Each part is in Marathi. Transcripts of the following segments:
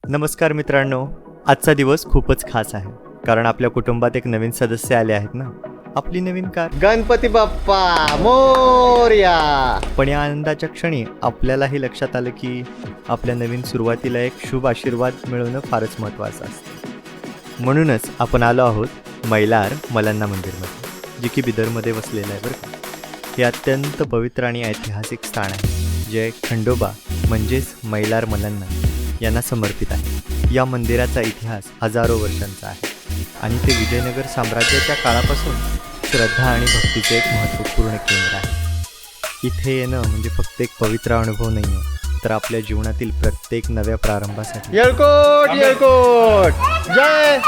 नमस्कार मित्रांनो, आजचा दिवस खूपच खास आहे कारण आपल्या कुटुंबात एक नवीन सदस्य आले आहेत ना, आपली नवीन कार. गणपती बाप्पा मोरया. पण या आनंदाच्या क्षणी आपल्यालाही लक्षात आलं की आपल्या नवीन सुरुवातीला एक शुभ आशीर्वाद मिळवणं फारच महत्त्वाचं असतं. म्हणूनच आपण आलो आहोत मैलार मलन्ना मंदिरमध्ये, जे की बिदरमध्ये वसलेलं आहे बरं का. हे अत्यंत पवित्र आणि ऐतिहासिक स्थान आहे जे खंडोबा म्हणजेच मैलार मलन्ना यांना समर्पित आहे. या मंदिराचा इतिहास हजारो वर्षांचा आहे आणि ते विजयनगर साम्राज्याच्या काळापासून श्रद्धा आणि भक्तीचे एक महत्त्वपूर्ण केंद्र आहे. इथे येणं म्हणजे फक्त एक पवित्र अनुभव नाही आहे, तर आपल्या जीवनातील प्रत्येक नव्या प्रारंभासाठी, येळकोट येळकोट, जय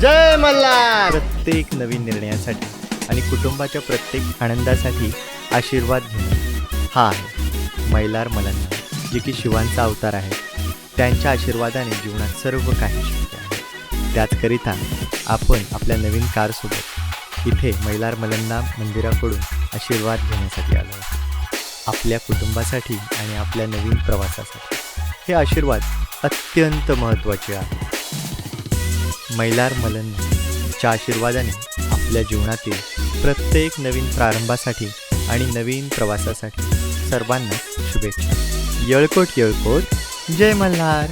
जय मल्हार. प्रत्येक नवीन निर्णयासाठी आणि कुटुंबाच्या प्रत्येक आनंदासाठी आशीर्वाद घेणं हा आहे मैलार मलन्ना, जे की शिवांचा अवतार आहे. त्यांच्या आशीर्वादाने जीवनात सर्व काही शक्य आहे. त्याचकरिता आपण आपल्या नवीन कारसोबत इथे मैलार मलन्ना मंदिराकडून आशीर्वाद घेण्यासाठी आलो आहोत, आपल्या कुटुंबासाठी आणि आपल्या नवीन प्रवासासाठी. हे आशीर्वाद अत्यंत महत्त्वाचे आहे. मैलार मलन्नाच्या आशीर्वादाने आपल्या जीवनातील प्रत्येक नवीन प्रारंभासाठी आणि नवीन प्रवासासाठी सर्वांना शुभेच्छा. येळकोट येळकोट, जय मल्हार.